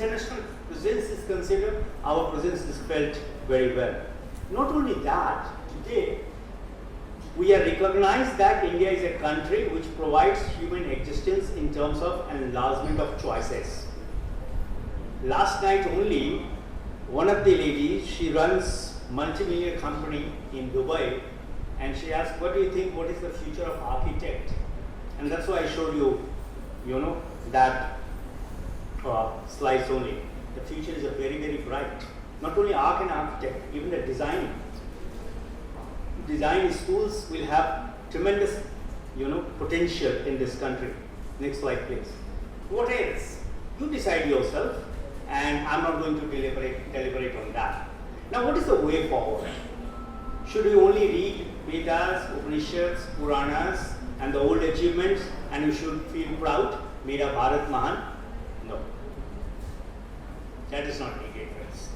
international presence is considered, our presence is felt very well. Not only that, today we are recognized that India is a country which provides human existence in terms of an enlargement of choices. Last night only, one of the ladies, she runs multi-million company in Dubai, and she asked, what do you think, what is the future of architect? And that's why I showed you, that slides only. The future is very, very bright. Not only arch and architect, even the design. Design schools will have tremendous, potential in this country. Next slide, please. What else? You decide yourself, and I'm not going to deliberate on that. Now, what is the way forward? Should we only read Vedas, Upanishads, Puranas, and the old achievements, and we should feel proud? Mera Bharat Mahan? No. That is not needed, friends.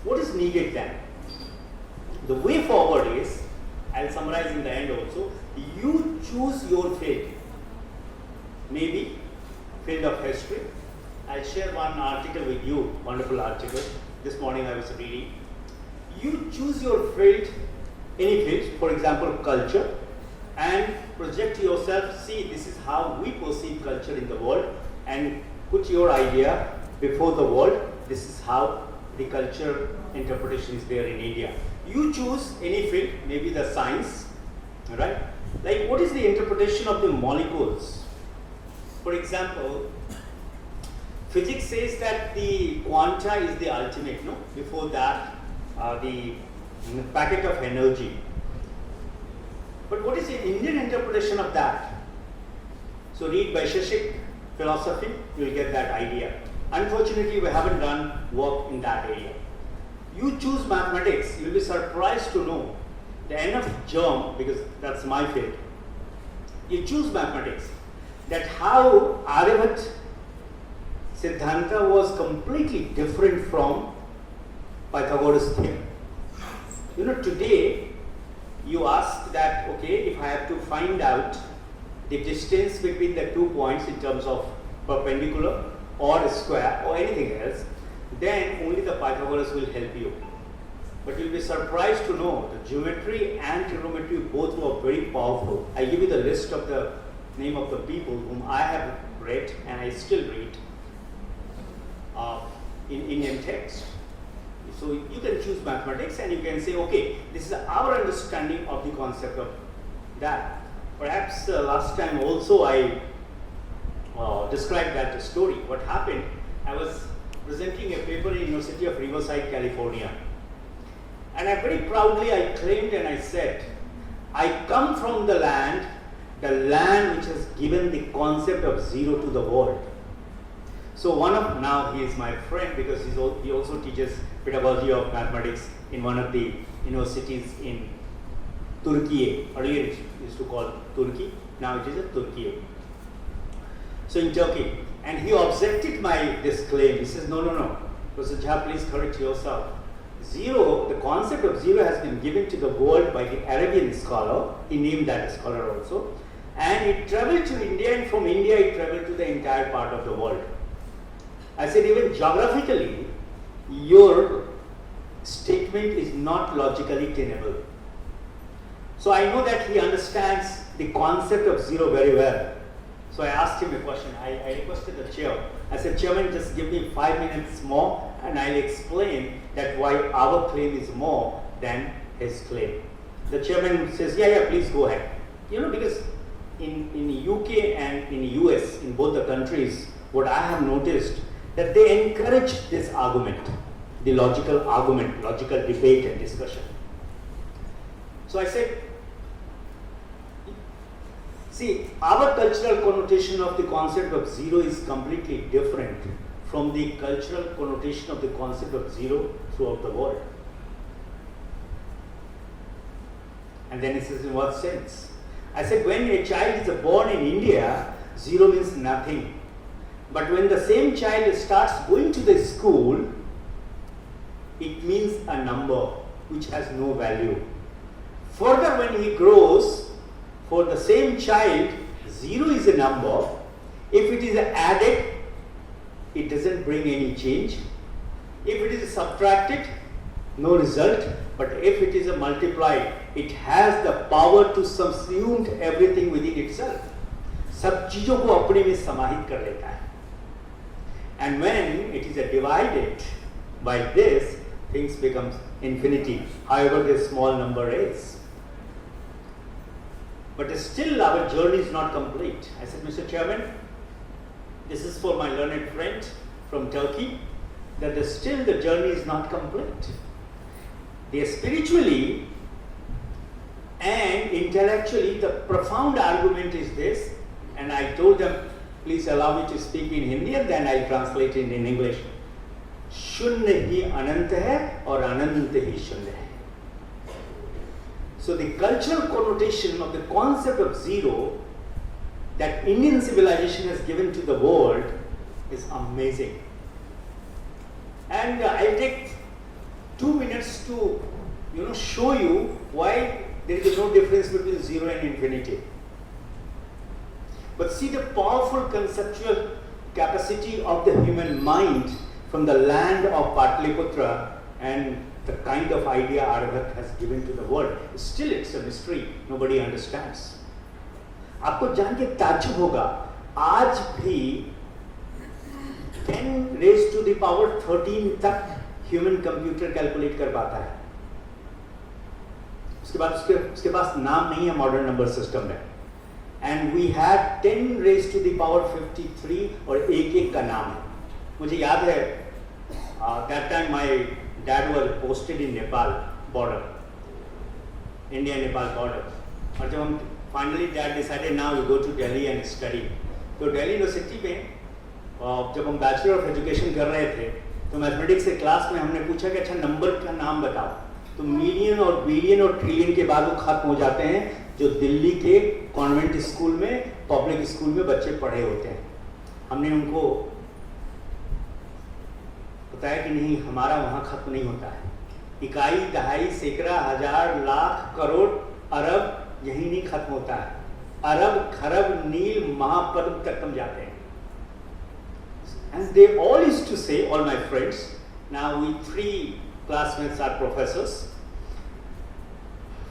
What is needed then? The way forward is, I'll summarize in the end also, you choose your field. Maybe field of history. I'll share one article with you, wonderful article. This morning I was reading. You choose your field, any field, for example, culture, and project yourself, see this is how we perceive culture in the world, and put your idea before the world, this is how the culture interpretation is there in India. You choose any field, maybe the science, right? Like what is the interpretation of the molecules? For example, physics says that the quanta is the ultimate, no? Before that, the packet of energy. But what is the Indian interpretation of that? So read Vaisheshik philosophy, you will get that idea. Unfortunately, we haven't done work in that area. You choose mathematics, you will be surprised to know the N of germ, because that's my field. You choose mathematics, that how Aryavat Siddhanta was completely different from Pythagoras' theorem. Today you ask that, okay, if I have to find out the distance between the 2 points in terms of perpendicular or square or anything else, then only the Pythagoras will help you. But you'll be surprised to know the geometry and trigonometry both were very powerful. I give you the list of the name of the people whom I have read and I still read in Indian text. So you can choose mathematics and you can say, okay, this is our understanding of the concept of that. Perhaps last time also I described that story. What happened, I was presenting a paper in University of Riverside, California. And I very proudly I claimed and I said, I come from the land which has given the concept of zero to the world. So now he is my friend because he also teaches pedagogy of mathematics in one of the universities in Turkey. Earlier it used to call Turkey, now it is Turkey. So in Turkey, and he objected this claim. He says, no, Professor Jha, please correct yourself. Zero, the concept of zero has been given to the world by the Arabian scholar. He named that scholar also. And it traveled to India, and from India it traveled to the entire part of the world. I said, even geographically, your statement is not logically tenable. So I know that he understands the concept of zero very well. So I asked him a question. I requested the chair. I said, Chairman, just give me 5 minutes more and I'll explain that why our claim is more than his claim. The chairman says, yeah, please go ahead. Because in UK and in US, in both the countries, what I have noticed, that they encourage this argument, the logical argument, logical debate and discussion. So I said, see, our cultural connotation of the concept of zero is completely different from the cultural connotation of the concept of zero throughout the world. And then he says, in what sense? I said, when a child is born in India, zero means nothing. But when the same child starts going to the school, it means a number which has no value. Further, when he grows, for the same child, zero is a number. If it is added, it doesn't bring any change. If it is subtracted, no result. But if it is a multiplied, it has the power to subsume everything within itself. सब चीजों को अपने में समाहित कर लेता है. And when it is divided by this, things becomes infinity, however the small number is. But still our journey is not complete. I said, Mr. Chairman, this is for my learned friend from Turkey, that still the journey is not complete. They spiritually and intellectually, the profound argument is this, and I told them, please allow me to speak in Hindi and then I'll translate it in English. शून्य ही अनंत है और अनंत ही शून्य है. So the cultural connotation of the concept of zero that Indian civilization has given to the world is amazing. And I'll take 2 minutes to show you why there is no difference between zero and infinity. But see the powerful conceptual capacity of the human mind from the land of Patliputra and the kind of idea Aryabhat has given to the world. Still it's a mystery, nobody understands. आपको जान के ताज्जुब होगा, आज भी 10 raised to the power 13 तक human computer calculate कर पाता है. उसके बाद उसके पास नाम नहीं है मॉडर्न नंबर सिस्टम में. And we have 10 raised to the power 53 और एक का नाम है. मुझे याद है that time my dad was posted in Nepal border, India Nepal border. और जब हम finally dad decided now you go to Delhi and study, तो दिल्ली यूनिवर्सिटी में जब हम बैचलर ऑफ एजुकेशन कर रहे थे तो मैथमेटिक्स के क्लास में हमने पूछा कि अच्छा नंबर का नाम बताओ. तो मिलियन और बिलियन और ट्रिलियन के बाद वो खत्म हो जाते हैं जो दिल्ली के कॉन्वेंट स्कूल में, पब्लिक स्कूल में बच्चे पढ़े होते हैं. हमने उनको बताया कि नहीं, हमारा वहाँ खत्म नहीं होता है. इकाई, दहाई, सैकड़ा, हजार, लाख, करोड़, अरब यही नहीं खत्म होता है. अरब, खरब, नील, महापद्म तक हम जाते हैं. And they all used to say, all my friends, now we 3 classmates are professors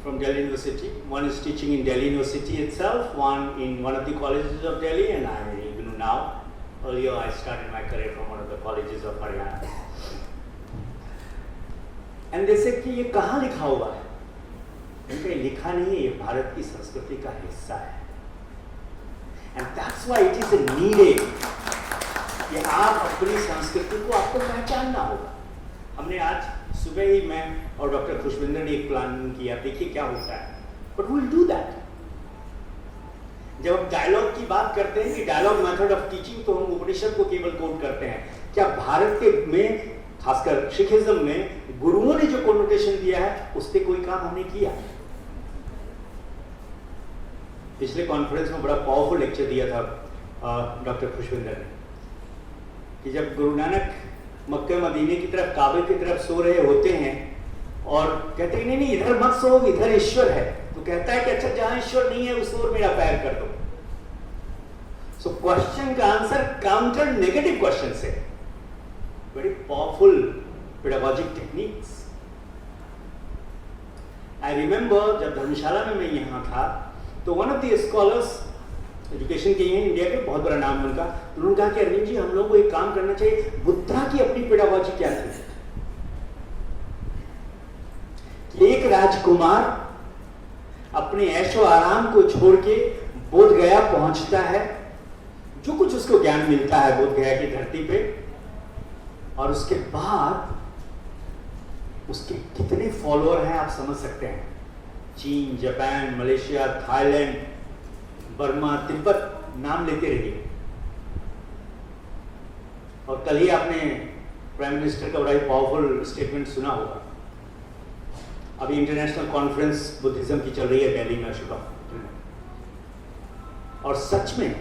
from Delhi University. One is teaching in Delhi University itself, one in one of the colleges of Delhi, and I am in IGNOU now. Earlier I started my career from one of the colleges of Haryana. And they said कि ये कहाँ लिखा हुआ है? इनका लिखा नहीं है, ये भारत की संस्कृति का हिस्सा है. And that's why it is needed कि आप अपनी संस्कृति को आपको पहचानना होगा. हमने आज सुबह ही मैं और डॉक्टर खुशविंदर ने एक प्लान किया, देखिए क्या होता है. But we will do that. जब हम डायलॉग की बात करते हैं कि डायलॉग मेथड ऑफ टीचिंग, तो हम उपनिषद को केवल कोट करते हैं. क्या भारत के में खासकर सिखिज्म में गुरुओं ने जो कोनोटेशन दिया है उस पर कोई काम हमने किया? पिछले कॉन्फ्रेंस में बड़ा पावरफुल लेक्चर दिया था डॉक्टर खुशविंदर ने कि जब गुरु नानक मक्के मदीने की तरफ, काबे की तरफ सो रहे होते हैं और कहते हैं नहीं इधर मत सो, इधर ईश्वर है. तो कहता है कि अच्छा जहां ईश्वर नहीं है उस ओर मेरा पैर कर दो. सो क्वेश्चन का आंसर काउंटर नेगेटिव क्वेश्चन से. Very powerful pedagogic techniques. I remember जब धर्मशाला में मैं यहाँ था तो one of the scholars, education के हैं इंडिया के, बहुत बड़ा नाम है उनका, उन्होंने कहा कि अरविंद जी हम लोग को एक काम करना चाहिए. बुद्धा की अपनी पेडागॉजी क्या थी? एक राजकुमार अपने ऐशो आराम को छोड़ के बोध गया पहुंचता है. जो कुछ उसको ज्ञान मिलता है बोध गया की धरती पे, और उसके बाद उसके कितने फॉलोअर हैं आप समझ सकते हैं. चीन, Japan, Malaysia, Thailand, Burma, Tibet, नाम लेते रहिए. और कल ही आपने प्राइम मिनिस्टर का बड़ा ही पावरफुल स्टेटमेंट सुना होगा. अभी इंटरनेशनल कॉन्फ्रेंस बुद्धिज्म की चल रही है दिल्ली में, शुभम. और सच में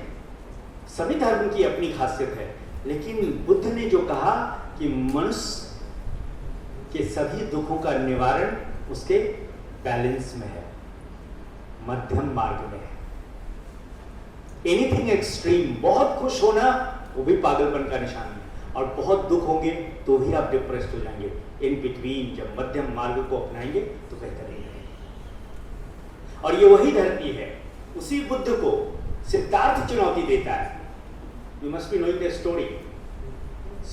सभी धर्म की अपनी खासियत है, लेकिन बुद्ध ने जो कहा कि मनुष्य के सभी दुखों का निवारण उसके बैलेंस में है, मध्यम मार्ग में है. एनीथिंग एक्सट्रीम, बहुत खुश होना वो भी पागलपन का निशान है. और बहुत दुख होंगे तो भी आप डिप्रेस्ड हो जाएंगे। इन बिटवीन जब मध्यम मार्ग को अपनाएंगे तो बेहतर ही है। और ये वही धरती है, उसी बुद्ध को सिद्धार्थ चुनौती देता है। You must be knowing the story.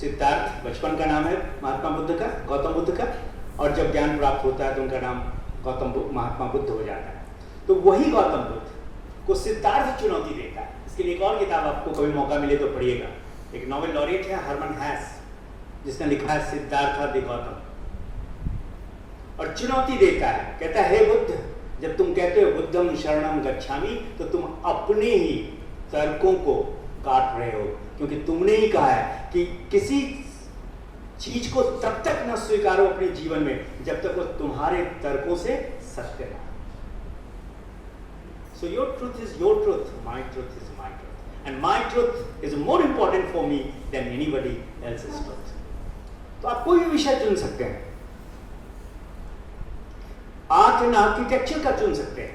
Siddharth बचपन का नाम है महात्मा बुद्ध का, गौतम बुद्ध का, और जब ज्ञान प्राप्त होता है तो उनका नाम महात्मा बुद्ध हो जाता है। तो वही गौतम बुद्ध को सिद्धार्थ चुनौती देता है। इसके लिए एक और किताब आपको कभी मौका मिले तो पढ़िएगा। एक नोबेल लॉरिएट है हरमन हैस, जिसने लिखा है सिद्धार्थ द गौतम, और चुनौती देता है, कहता है हे बुद्ध, जब तुम कहते हो बुद्धम शरणम गच्छामि तो तुम अपने ही तर्कों को काट रहे हो, क्योंकि तुमने ही कहा है कि किसी चीज को तब तक न स्वीकारो अपने जीवन में जब तक वो तुम्हारे तर्कों से सत्य ना। So your truth is your truth, my truth is my truth, and my truth is more important for me than anybody else's truth. तो आप कोई भी विषय चुन सकते हैं, आर्ट एंड आर्किटेक्चर का चुन सकते हैं।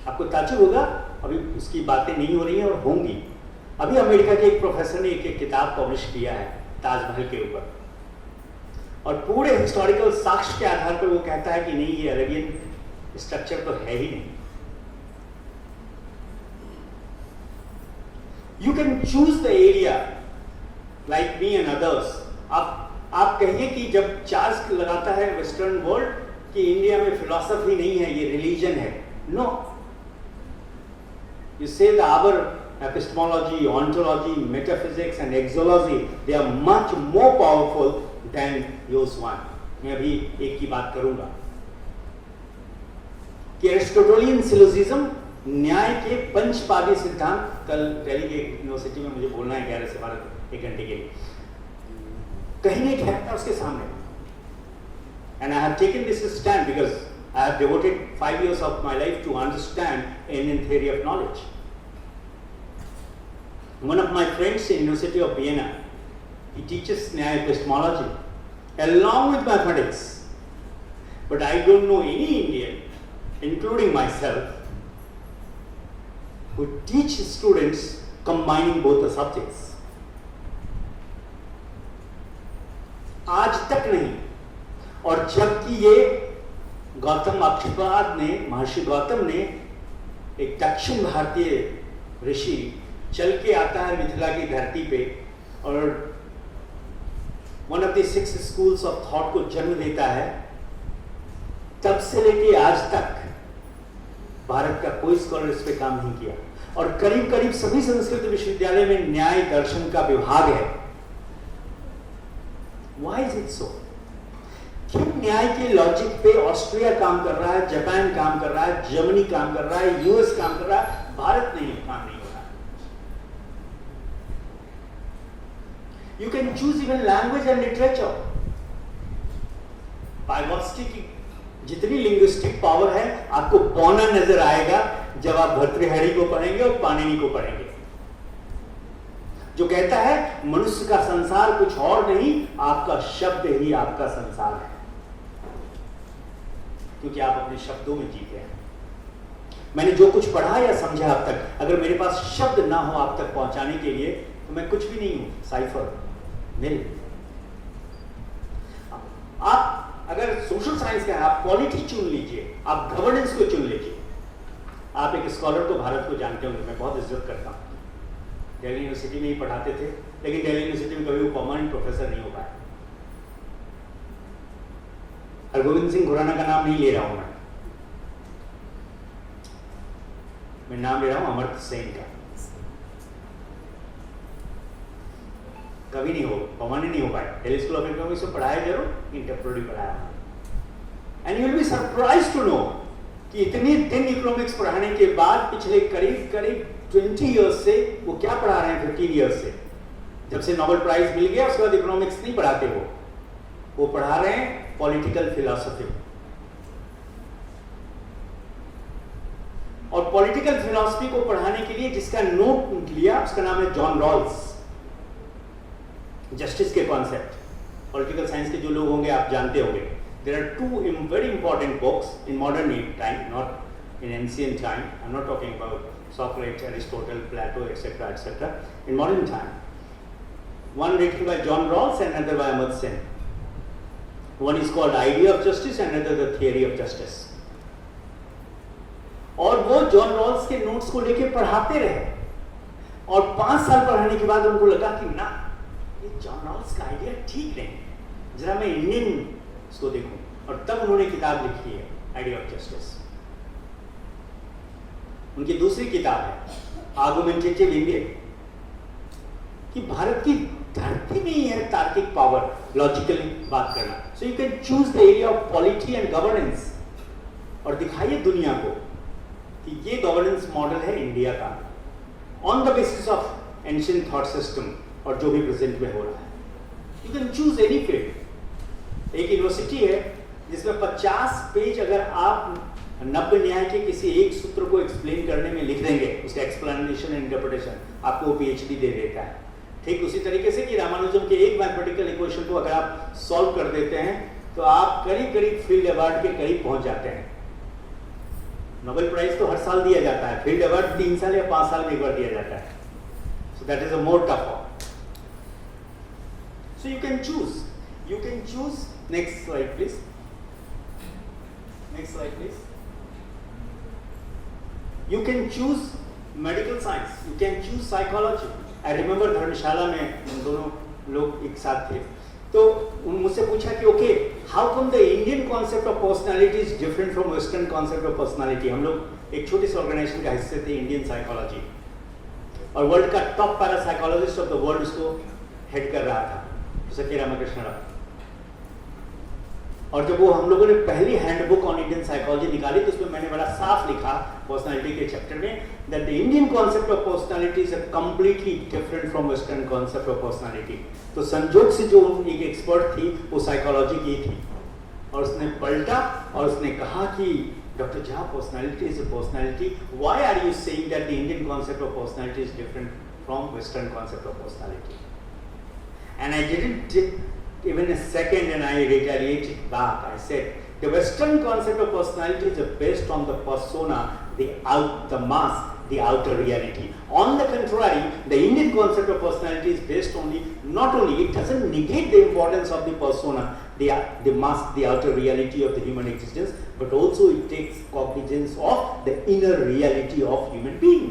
आपको ताज्जुब होगा, अभी उसकी बातें नहीं हो रही हैं और होंगी। अभी अमेरिका के एक प्रोफेसर ने एक किताब पब्लिश किया है ताजमहल के ऊपर, और पूरे हिस्टोरिकल साक्ष्य के आधार पर वो कहता है कि नहीं, ये अरेबियन स्ट्रक्चर तो है ही नहीं। You can choose the area like me and others. आप कहिए कि जब चार्ज लगाता है वेस्टर्न वर्ल्ड कि इंडिया में फिलॉसफी नहीं है, ये रिलीजन है, no, you say that our epistemology, ontology, metaphysics and exology, they are much more powerful than yours one. मैं अभी एक की बात करूंगा कि एरिस्टोटेलियन सिलोजिज्म, न्याय के पंचपादी सिद्धांत, कल दिल्ली के यूनिवर्सिटी में मुझे बोलना है 11 से 12 एक घंटे के लिए, कहीं नहीं ठहरता उसके सामने। And I have taken this stand because I have devoted 5 years of my life to understand Indian theory of knowledge. One of my friends in University of Vienna, he teaches Nyaya epistemology along with mathematics, but I don't know any Indian, including myself, who teach students combining both the subjects. आज तक नहीं। और जबकि ये गौतम अक्षपाद ने, महर्षि गौतम ने, एक दक्षिण भारतीय ऋषि चल के आता है मिथिला की धरती पे और one of the 6 schools of thought को जन्म देता है, तब से लेके आज तक भारत का कोई स्कॉलर इस पे काम नहीं किया। और करीब करीब सभी संस्कृत विश्वविद्यालय में न्याय दर्शन का विभाग है। Why is it so? क्यों न्याय के लॉजिक पे ऑस्ट्रिया काम कर रहा है, जापान काम कर रहा है, जर्मनी काम कर रहा है, यूएस काम कर रहा है, भारत नहीं काम नहीं हो रहा। You can choose even language and literature. Vygotsky की जितनी लिंग्विस्टिक पावर है आपको बौना नजर आएगा जब आप भर्तृहरि को पढ़ेंगे और पाणिनि को पढ़ेंगे, जो कहता है मनुष्य का संसार कुछ और नहीं, आपका शब्द ही आपका संसार है, क्योंकि आप अपने शब्दों में जीते हैं। मैंने जो कुछ पढ़ा या समझा अब तक, अगर मेरे पास शब्द ना हो आप तक पहुंचाने के लिए तो मैं कुछ भी नहीं हूं, साइफर मिल। आप अगर सोशल साइंस का है, आप पॉलिटी चुन लीजिए, आप गवर्नेंस को चुन लीजिए। आप एक स्कॉलर को भारत को जानते होंगे, मैं बहुत इज्जत करता हूँ, दिल्ली यूनिवर्सिटी में ही पढ़ाते थे, लेकिन दिल्ली यूनिवर्सिटी में कभी वो परमानेंट प्रोफेसर नहीं हो पाया। हरगोविंद सिंह खुराना का नाम नहीं ले रहा हूं मैं नाम ले रहा हूं अमर्त्य सेन का। कभी नहीं हो, परमानेंट नहीं हो पाया। दिल्ली स्कूल ऑफ इकोनॉमिक्स में पढ़ाया जरूर, इंटरप्रोडी पढ़ाया। And you will be surprised to know कि इतने दिन इकोनॉमिक्स पढ़ाने के बाद पिछले करीब करीब 20 इयर्स से वो क्या पढ़ा रहे हैं, 15 इयर्स से, जब से नोबेल प्राइज मिल गया उसके बाद इकोनॉमिक्स नहीं पढ़ाते वो पढ़ा रहे हैं पॉलिटिकल फिलॉसफी। और पॉलिटिकल फिलॉसफी को पढ़ाने के लिए जिसका नोट लिया उसका नाम है जॉन रॉल्स। जस्टिस के कॉन्सेप्ट, पॉलिटिकल साइंस के जो लोग होंगे आप जानते होंगे। There are 2 very important books in modern time, not in ancient time. I'm not talking about Socrates, Aristotle, Plato, etc., etc. In modern time, one written by John Rawls and another by Amartya Sen. One is called Idea of Justice and another the Theory of Justice. और वो John Rawls के notes को लेके पढ़ाते रहे और 5 साल पढ़ाने के बाद उनको लगा कि ना, ये जॉन रॉल्स का आइडिया ठीक नहीं, जरा मैं इंडियन इसको देखूं, और तब उन्होंने किताब लिखी है आइडिया ऑफ जस्टिस। उनकी दूसरी किताब है आर्गुमेंटेटिव इंडियन, कि भारत की धरती में ही है तार्किक पावर, लॉजिकली बात करना। सो you can choose the area of polity and governance और दिखाइए दुनिया को कि ये गवर्नेंस मॉडल है इंडिया का, on the basis of ancient thought system और जो भी प्रेजेंट में हो रहा है। You can choose any field. एक यूनिवर्सिटी है जिसमें 50 पेज अगर आप 90 न्याय के किसी एक सूत्र को एक्सप्लेन करने में लिख देंगे, उसका एक्सप्लेनेशन एंड इंटरप्रिटेशन, आपको वो PhD दे देता है। ठीक उसी तरीके से कि रामानुजम के एक मैथमेटिकल इक्वेशन को अगर आप सॉल्व कर देते हैं तो आप करीब करीब फील्ड अवार्ड के करीब पहुंच जाते हैं। नोबेल प्राइज तो हर साल दिया जाता है, फील्ड अवार्ड 3 साल या 5 साल में एक बार दिया जाता है। So that is a more tough. So you can choose. Next slide please. Next slide please. You can choose medical science, you can choose psychology. I remember Dharamshala में हम दोनों लोग एक साथ थे, तो मुझसे पूछा कि okay, how come the Indian concept of personality is different from western concept of personality. हम लोग एक छोटी सी ऑर्गेनाइजेशन का हिस्से थे, इंडियन साइकोलॉजी, और वर्ल्ड का top para psychologist of the world उसको हेड कर रहा था, सत्य रामकृष्ण राव। और जब वो हम लोगों ने पहली हैंडबुक ऑन इंडियन साइकोलॉजी निकाली तो उसमें मैंने बड़ा साफ लिखा पर्सनालिटी के चैप्टर में that the Indian concept of personality is completely different from western concept of personality. तो संजोग से जो एक एक्सपर्ट थी वो साइकोलॉजी की थी, और उसने पलटा और उसने कहा कि doctor Jha, personality is a personality, why are you saying that the Indian concept of personality is different from western concept of personality? And I didn't even a second and I retaliated back. I said, the Western concept of personality is based on the persona, the mask, the outer reality. On the contrary, the Indian concept of personality is based not only, it doesn't negate the importance of the persona, the mask, the outer reality of the human existence, but also it takes cognizance of the inner reality of human being.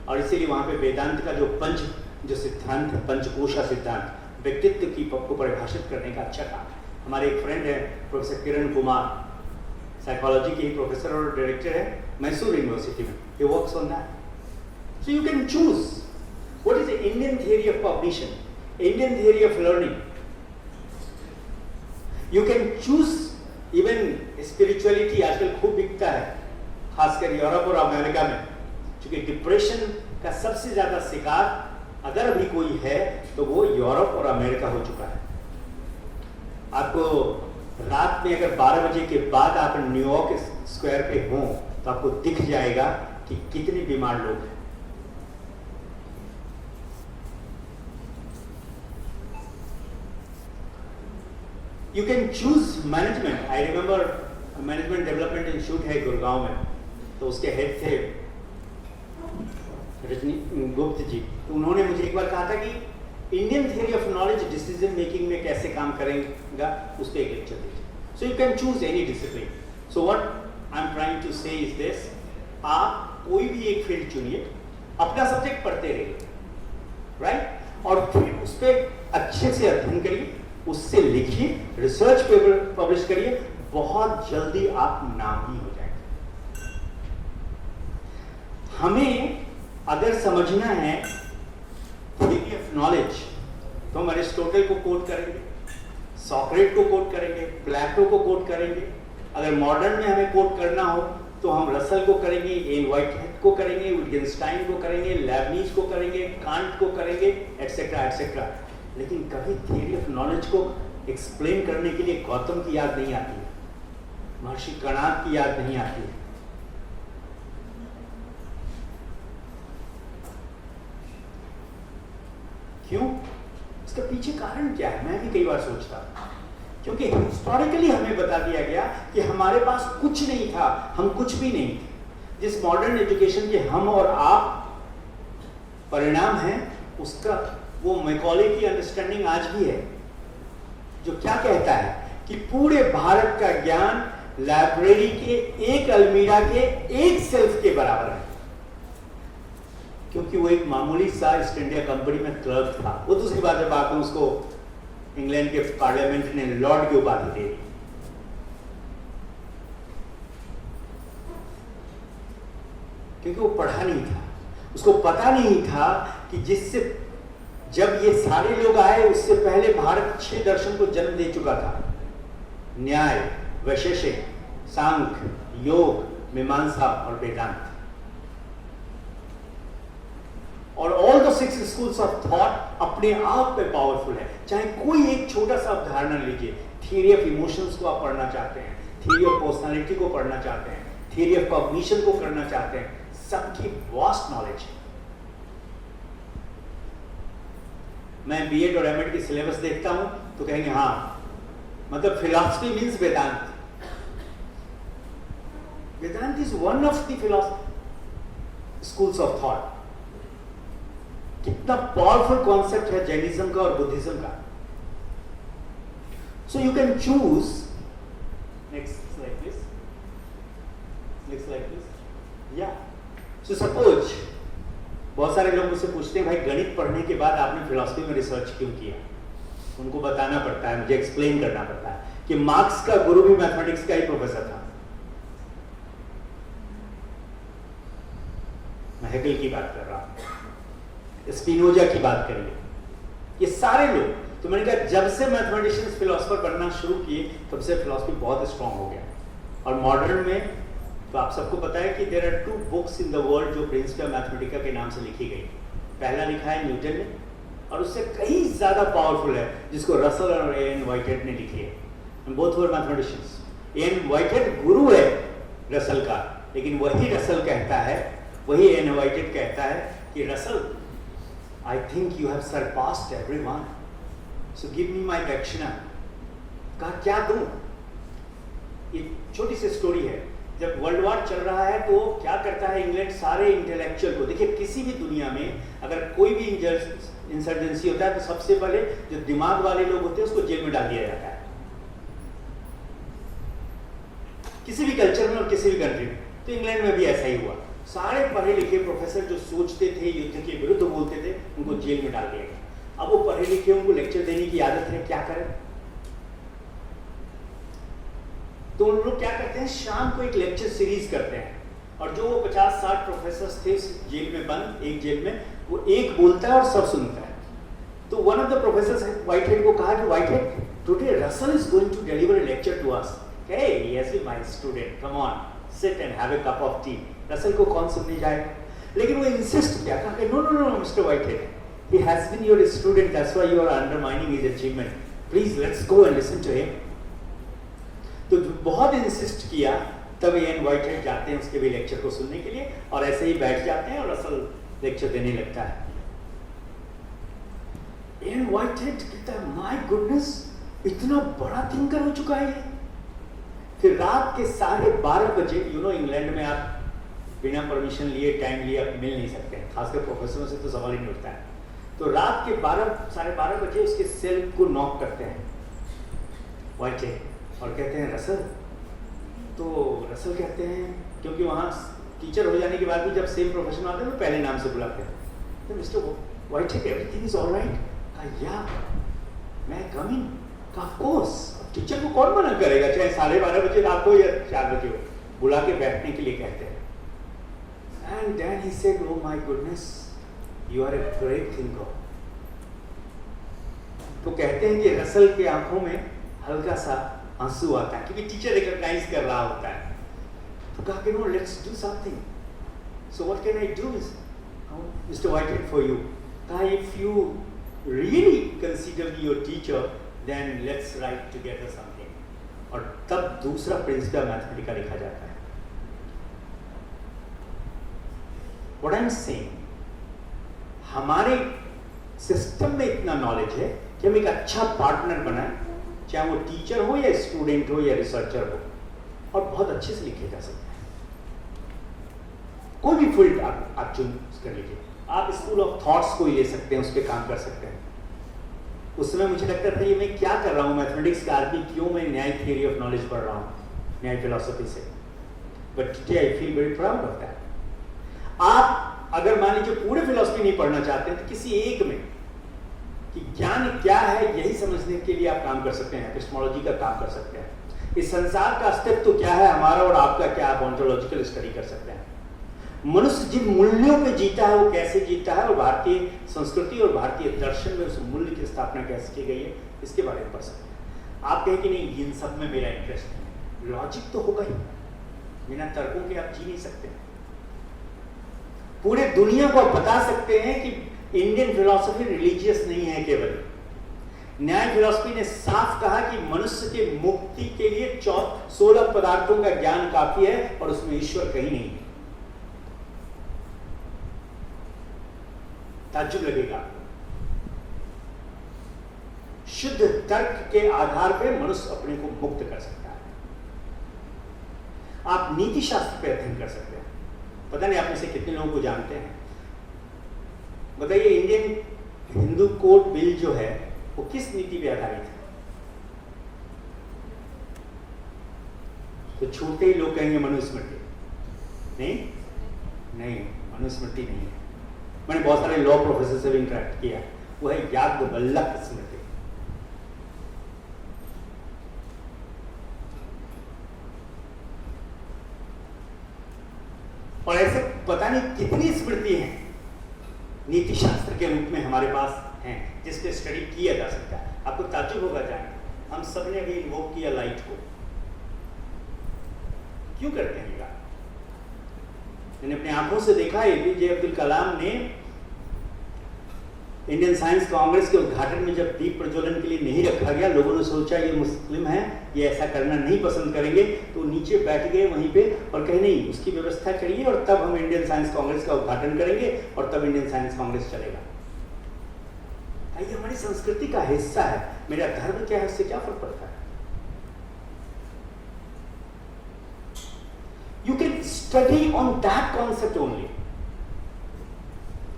और इसीलिए वहां पे वेदांत का जो सिद्धांत है, पंचकोशा सिद्धांत, व्यक्तित्व की को परिभाषित करने का अच्छा काम है। हमारे एक फ्रेंड है प्रोफेसर किरण कुमार, साइकोलॉजी के ही प्रोफेसर और डायरेक्टर है मैसूर यूनिवर्सिटी में, he works on that. So you can choose what is the Indian theory of cognition, Indian theory of learning. You can choose even spirituality, आजकल खूब बिकता है खासकर यूरोप और अमेरिका में, क्योंकि डिप्रेशन का सबसे ज्यादा शिकार अगर अभी कोई है तो वो यूरोप और अमेरिका हो चुका है। आपको रात में अगर 12 बजे के बाद आप न्यूयॉर्क स्क्वायर पे हो तो आपको दिख जाएगा कि कितने बीमार लोग हैं। You can choose management. I remember management development institute है गुड़गांव में, तो उसके हेड थे रजनी गुप्त जी। तो उन्होंने मुझे एक बार कहा था कि Indian theory of knowledge decision making में कैसे काम करेगा, उस पर एक लेक्चर दीजिए। So you can choose any discipline. So what I am trying to say is this, आप कोई भी एक फील्ड चुनिए, अपना सब्जेक्ट पढ़ते रहिए, राइट, और फिर उस पर अच्छे से अध्ययन करिए, उससे लिखिए, रिसर्च पेपर पब्लिश करिए, बहुत जल्दी आप नामी हो जाएंगे। हमें अगर समझना है थियरी ऑफ नॉलेज तो हम अरिस्टोटल को कोट करेंगे, सॉक्रेट को कोट करेंगे, प्लेटो को कोट करेंगे। अगर मॉडर्न में हमें कोट करना हो तो हम रसल को करेंगे, एन व्हाइटहेड को करेंगे, विटगेनस्टाइन को करेंगे, लेबनीज को करेंगे, कांट को करेंगे, एटसेट्रा एटसेट्रा। लेकिन कभी थियरी ऑफ नॉलेज को एक्सप्लेन करने के लिए गौतम की याद नहीं आती है, महर्षि कणाद की याद नहीं आती है। क्यों? इसका पीछे कारण क्या है? मैं भी कई बार सोचता हूं, क्योंकि हिस्टोरिकली हमें बता दिया गया कि हमारे पास कुछ नहीं था, हम कुछ भी नहीं थे। जिस मॉडर्न एजुकेशन के हम और आप परिणाम हैं उसका वो मैकॉले की अंडरस्टैंडिंग आज भी है, जो क्या कहता है कि पूरे भारत का ज्ञान लाइब्रेरी के एक अलमीरा के एक सेल्फ के बराबर है, क्योंकि वो एक मामूली सा ईस्ट इंडिया कंपनी में क्लर्क था। वो दूसरी बात है, बाद में उसको इंग्लैंड के पार्लियामेंट ने लॉर्ड की उपाधि दे दी। क्योंकि वो पढ़ा नहीं था, उसको पता नहीं था कि जिससे जब ये सारे लोग आए उससे पहले भारत 6 दर्शन को जन्म दे चुका था, न्याय, वैशेषिक, सांख्य, योग, मीमांसा और वेदांत। और all the 6 schools of thought अपने आप में पावरफुल है। चाहे कोई एक छोटा सा उदाहरण लीजिए, थियरी ऑफ इमोशंस को आप पढ़ना चाहते हैं, थियरी ऑफ पर्सनालिटी को पढ़ना चाहते हैं, थियरी ऑफ कॉग्निशन को करना चाहते हैं, सबकी वास्ट नॉलेज है। मैं बीएड और एमएड की सिलेबस देखता हूं तो कहेंगे हाँ, मतलब philosophy means Vedanta. Vedanta is one of the philosophy schools of thought. कितना पावरफुल कॉन्सेप्ट है जैनिज्म का और बुद्धिज्म का। So you can choose, next like this, next like this, या सो सपोज बहुत सारे लोग मुझसे पूछते हैं भाई गणित पढ़ने के बाद आपने फिलॉसफी में रिसर्च क्यों किया। उनको बताना पड़ता है, मुझे एक्सप्लेन करना पड़ता है कि मार्क्स का गुरु भी मैथमेटिक्स का ही प्रोफेसर था। मैं हेगल की बात कर रहा हूं, स्पिनोजा की बात करिए, ये सारे लोग। तो मैंने कहा जब से मैथमेटिशियंस फिलोसफर बनना शुरू किए तब से फिलॉसफी बहुत स्ट्रांग हो गया। और मॉडर्न में तो आप सबको पता है कि there are 2 books in the world जो प्रिंसिपा मैथमेटिका के नाम से लिखी गई। पहला लिखा है न्यूटन ने, और उससे कहीं ज्यादा पावरफुल है जिसको रसल और एन व्हाइटहेड ने लिखी है। Both were mathematicians. N Whitehead गुरु है रसल का, लेकिन वही रसल कहता है, वही एन व्हाइटहेड कहता है कि Russell, I think you have surpassed everyone, so give me my dictionary. कहा क्या दूं? ये छोटी सी स्टोरी है। जब वर्ल्ड वॉर चल रहा है तो क्या करता है इंग्लैंड, सारे इंटेलेक्चुअल को, देखिए किसी भी दुनिया में अगर कोई भी इंसर्जेंसी होता है तो सबसे पहले जो दिमाग वाले लोग होते हैं उसको जेल में डाल दिया जाता है, किसी भी कल्चर में और किसी भी कंट्री में। तो इंग्लैंड में भी ऐसा ही हुआ। सारे पढ़े लिखे प्रोफेसर जो सोचते थे, युद्ध के विरुद्ध बोलते थे, उनको जेल में डाल दिया गया। अब वो पढ़े लिखे उनको लेक्चर देने की आदत है, क्या करें? तो उन लोग क्या करते हैं, शाम को एक लेक्चर सीरीज करते हैं, और जो वो 50-60 प्रोफेसर थे उस जेल में बंद, एक जेल में, वो एक बोलता है और सब सुनता है। तो one of the professors Whitehead को कहा कि Whitehead, today Russell is going to deliver a lecture to us. Hey yes my student, come on, sit and have a cup of tea. Russell को कौन सुनने जाएगा? लेकिन वो इंसिस्ट किया, कहा कि no no no mister Whitehead, he has been your student, that's why you are undermining his achievement, please let's go and listen to him। तो बहुत इंसिस्ट किया, तब एन व्हाइटहेड जाते हैं उसके भी लेक्चर को सुनने के लिए, और ऐसे ही बैठ जाते हैं और रसल लेक्चर देने लगता है। एन व्हाइटहेड कहता है माय गुडनेस, इतना बड़ा थिंकर हो चुका है ये। फिर रात के 12:30 बजे, यू नो इंग्लैंड में आप बिना परमिशन लिए, टाइम लिए आप मिल नहीं सकते हैं, खासकर प्रोफेसरों से तो सवाल ही नहीं उठता है। तो रात के 12-12:30 बजे उसके सेल को नॉक करते हैं व्हाइटहेड और कहते हैं रसल। तो रसल कहते हैं, क्योंकि वहाँ टीचर हो जाने के बाद भी जब सेम प्रोफेशन आते हैं तो पहले नाम से बुलाते हैं, तो mister whitehead everything is alright? या मैं कम इन? ऑफ कोर्स, टीचर को कौन मना करेगा, चाहे 12:30 बजे रात हो या 4 बजे हो, बुला के बैठने के लिए कहते हैं। And then he said, oh my goodness, you are a great thinker. तो कहते हैं कि रसल के आंखों में हल्का सा आंसू आता है, क्योंकि टीचर रिकॉग्नाइज कर रहा होता है। तो कहा कि no, let's do something. So what can I do mister Whitehead for you? कहा if you really consider me your teacher then let's write together something. और तब दूसरा प्रिंसिपल मैथमेटिका लिखा जाता है। व्हाट आई एम सेइंग, हमारे system में इतना नॉलेज है कि हम एक अच्छा पार्टनर बनाएं, चाहे वो टीचर हो या स्टूडेंट हो या रिसर्चर हो, और बहुत अच्छे से लिखे जा सकते हैं। कोई भी फील्ड आप चूज कर लीजिए, आप स्कूल ऑफ थॉट्स को ही ले सकते हैं, उस पर काम कर सकते हैं। उस समय मुझे लगता था ये मैं क्या कर रहा हूँ, मैथमेटिक्स का आदमी क्यों मैं न्याय थियरी ऑफ नॉलेज पढ़ रहा हूँ, न्याय फिलोसफी से। But today I feel very proud of that. आप अगर मान लीजिए पूरे फिलोसफी नहीं पढ़ना चाहते हैं तो किसी एक में कि ज्ञान क्या है यही समझने के लिए आप काम कर सकते हैं, एपिस्टेमोलॉजी का काम कर सकते हैं। इस संसार का अस्तित्व क्या है हमारा और आपका क्या, आप ऑन्टोलॉजिकल स्टडी कर सकते हैं। मनुष्य जिन मूल्यों पे जीता है वो कैसे जीता है, और भारतीय संस्कृति और भारतीय दर्शन में उस मूल्य की स्थापना कैसे की गई है, इसके बारे में पढ़ सकते हैं। आप कहें कि नहीं इन सब में मेरा इंटरेस्ट है, लॉजिक तो होगा ही, बिना तर्कों के आप जी नहीं सकते। पूरे दुनिया को आप बता सकते हैं कि इंडियन फिलॉसफी रिलीजियस नहीं है केवल। न्याय फिलॉसफी ने साफ कहा कि मनुष्य के मुक्ति के लिए 16 पदार्थों का ज्ञान काफी है और उसमें ईश्वर कहीं नहीं है। ताज्जुब लगेगा आपको। शुद्ध तर्क के आधार पर मनुष्य अपने को मुक्त कर सकता है। आप नीति शास्त्र पे अध्ययन कर सकते हैं। पता नहीं आप में से कितने लोगों को जानते हैं, बताइए इंडियन हिंदू कोड बिल जो है वो किस नीति पे आधारित है? तो छूटते ही लोग कहेंगे मनुस्मृति। नहीं नहीं, मनुस्मृति नहीं है। मैंने बहुत सारे लॉ प्रोफेसर से भी इंटरेक्ट किया, वो है याज्ञवल्क्य स्मृति। और ऐसे पता नहीं कितनी स्मृति हैं नीति शास्त्र के रूप में हमारे पास हैं जिस पे स्टडी किया जा सकता है। आपको ताज्जुब होगा जाने, हम सब ने अभी इन्वोक किया लाइट को, क्यों करते हैं ये? मैंने अपनी आंखों से देखा एपीजे अब्दुल कलाम ने इंडियन साइंस कांग्रेस के उद्घाटन में जब दीप प्रज्वलन के लिए नहीं रखा गया, लोगों ने सोचा ये मुस्लिम है, ये ऐसा करना नहीं पसंद करेंगे, तो नीचे बैठ गए वहीं पे और कहे नहीं उसकी व्यवस्था करिए और तब हम इंडियन साइंस कांग्रेस का उद्घाटन करेंगे और तब इंडियन साइंस कांग्रेस चलेगा। ये हमारी संस्कृति का हिस्सा है। मेरा धर्म क्या है उससे क्या फर्क पड़ता है? You can study on that concept only.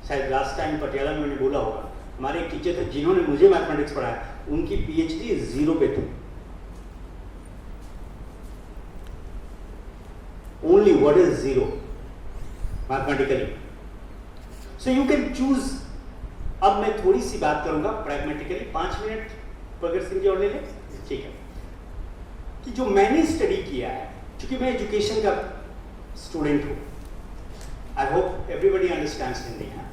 शायद लास्ट टाइम पटियाला में मैंने बोला होगा, हमारे एक टीचर थे जिन्होंने मुझे मैथमेटिक्स पढ़ाया, उनकी पीएचडी 0 पे थी। Only what is 0 mathematically. So you can choose. अब मैं थोड़ी सी बात करूंगा प्रैग्मेटिकली, 5 मिनट प्रगट सिंह जी और ले लें, ठीक है? कि जो मैंने स्टडी किया है, क्योंकि मैं एजुकेशन का स्टूडेंट हूं, I hope everybody understands Hindi है,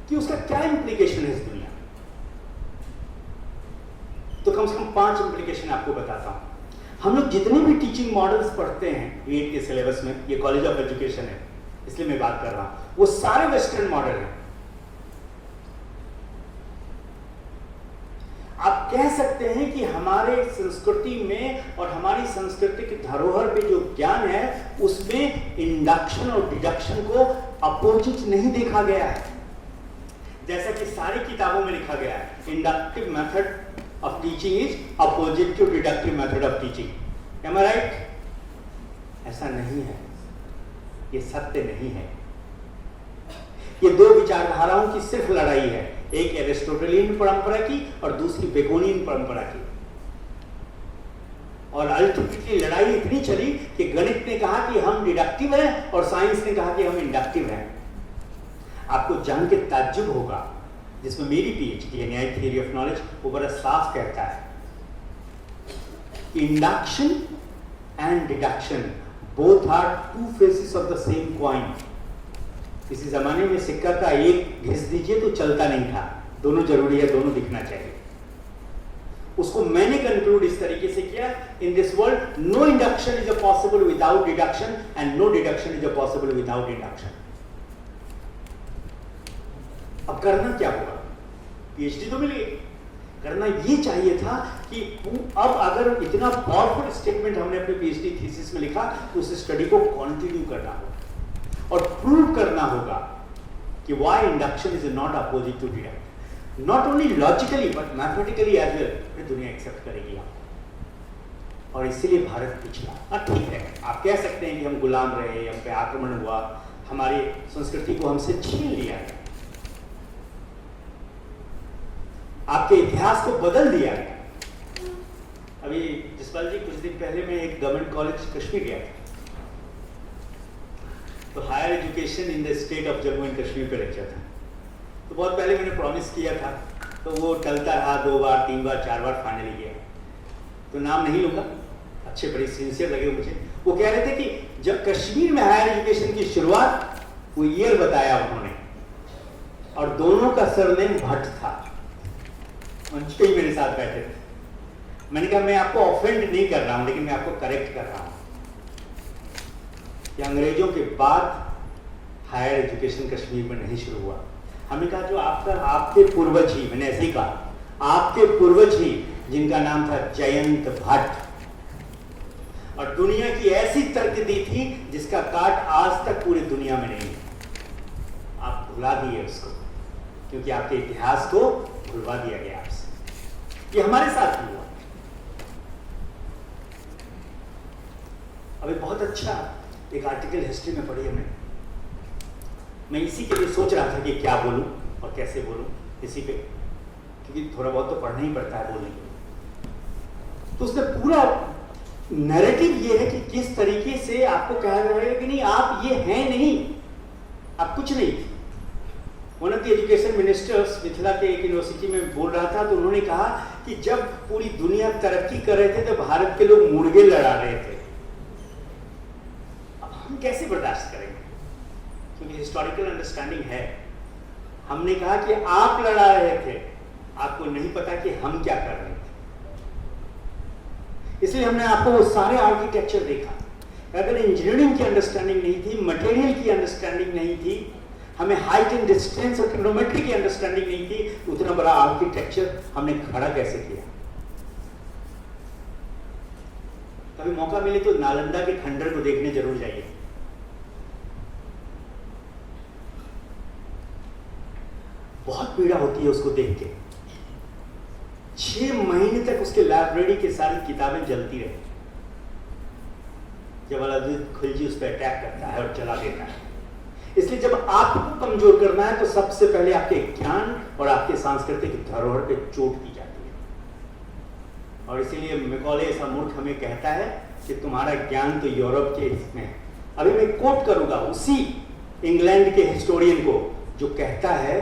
कि उसका क्या इंप्लीकेशन है इस दुनिया में। तो कम से कम 5 इंप्लीकेशन आपको बताता हूं। हम लोग जितने भी टीचिंग मॉडल्स पढ़ते हैं बीएड के सिलेबस में, ये कॉलेज ऑफ एजुकेशन है इसलिए मैं बात कर रहा हूं, वो सारे वेस्टर्न मॉडल हैं। आप कह सकते हैं कि हमारे संस्कृति में और हमारी सांस्कृतिक धरोहर पे जो ज्ञान है उसमें इंडक्शन और डिडक्शन को अपोजिट नहीं देखा गया है, जैसा कि सारी किताबों में लिखा गया है। Inductive method of teaching is opposite to deductive method of teaching. Am I right? ऐसा नहीं है, ये सत्य नहीं है। ये दो विचारधाराओं की सिर्फ लड़ाई है, एक एरिस्टोटेलियन परंपरा की और दूसरी बेकोनियन परंपरा की। और अल्टीमेटली लड़ाई इतनी चली कि गणित ने कहा कि हम डिडक्टिव हैं और साइंस ने कहा कि हम इंडक्टिव हैं। आपको जान के ताज्जुब होगा, जिसमें मेरी पीएचडी है न्याय थियरी ऑफ नॉलेज, वो बड़ा साफ कहता है कि induction and deduction both are 2 faces of the same coin. किसी जमाने में सिक्का का एक घिस दीजिए तो चलता नहीं था, दोनों जरूरी है, दोनों दिखना चाहिए। उसको मैंने कंक्लूड इस तरीके से किया, in this world no induction is a possible without deduction and no deduction is a possible without induction. अब करना क्या होगा? पीएचडी तो मिली, करना ये चाहिए था कि अब अगर इतना पावरफुल स्टेटमेंट हमने अपने पीएचडी थीसिस में लिखा तो उस स्टडी को कंटिन्यू करना होगा और प्रूव करना होगा कि why induction is not opposite to deduct, not only logically but mathematically as well. फिर दुनिया एक्सेप्ट करेगी आप। और इसीलिए भारत पिछड़ा। ठीक है, आप कह सकते हैं कि हम गुलाम रहे, हम पे आक्रमण हुआ, हमारी संस्कृति को हमसे छीन लिया गया, आपके इतिहास को बदल दिया गया। अभी जसपाल जी, कुछ दिन पहले मैं एक गवर्नमेंट कॉलेज कश्मीर गया था, तो higher education in the state of Jammu and Kashmir पे लेक्चर था। तो बहुत पहले मैंने प्रॉमिस किया था, तो वो टलता रहा, 2 बार 3 बार 4 बार फाइनली गया। तो नाम नहीं लूँगा, अच्छे बड़े सिंसियर लगे मुझे। वो कह रहे थे कि जब कश्मीर में हायर एजुकेशन की शुरुआत, वो ईयर बताया उन्होंने, और दोनों का सरनेम भट्ट था। मंच पे ही मेरे साथ बैठे थे। मैंने कहा मैं आपको ऑफेंड नहीं कर रहा हूं, लेकिन मैं आपको करेक्ट कर रहा हूं कि अंग्रेजों के बाद हायर एजुकेशन कश्मीर में नहीं शुरू हुआ। हमने कहा जो आपके पूर्वज ही, मैंने ऐसे ही कहा, आपके पूर्वज ही, जिनका नाम था जयंत भट्ट, और दुनिया की ऐसी तर्क दी थी जिसका काट आज तक पूरी दुनिया में नहीं है। आप भुला दिए उसको, क्योंकि आपके इतिहास को भुलवा दिया गया आपसे। ये हमारे साथ भी हुआ। अभी बहुत अच्छा एक आर्टिकल हिस्ट्री में पढ़ी हमने, मैं इसी के लिए सोच रहा था कि क्या बोलूं और कैसे बोलूं इसी पे, क्योंकि थोड़ा बहुत तो पढ़ना ही पड़ता है बोलने के लिए। तो उसने पूरा नैरेटिव ये है कि किस तरीके से आपको कहा जाएगा कि नहीं, आप ये हैं नहीं, आप कुछ नहीं थे। One of the education ministers Mithila के एक यूनिवर्सिटी में बोल रहा था, तो उन्होंने कहा कि जब पूरी दुनिया तरक्की कर रहे थे तो भारत के लोग मुर्गे लड़ा रहे थे। अब हम कैसे बर्दाश्त करेंगे, क्योंकि हिस्टोरिकल अंडरस्टैंडिंग है। हमने कहा कि आप लड़ा रहे थे, आपको नहीं पता कि हम क्या कर रहे थे। इसलिए हमने आपको वो सारे आर्किटेक्चर देखा। अगर इंजीनियरिंग की अंडरस्टैंडिंग नहीं थी, मटेरियल की अंडरस्टैंडिंग नहीं थी, हमें हाइट एंड डिस्टेंस और ट्रिग्नोमेट्री की अंडरस्टैंडिंग नहीं थी, उतना बड़ा आर्किटेक्चर हमने खड़ा कैसे किया। कभी मौका मिले तो नालंदा के खंडर को देखने जरूर जाइए। बहुत पीड़ा होती है उसको देख के। 6 महीने तक उसके लाइब्रेरी की सारी किताबें जलती रही। जब अलाउद्दीन खिलजी उस पर अटैक करता है और जला देता है। इसलिए जब आपको कमजोर करना है तो सबसे पहले आपके ज्ञान और आपके सांस्कृतिक धरोहर पे चोट की जाती है। और इसीलिए मैकॉले ऐसा मूर्ख हमें कहता है कि तुम्हारा ज्ञान तो यूरोप के इसमें है। अभी मैं कोट करूंगा उसी इंग्लैंड के हिस्टोरियन को, जो कहता है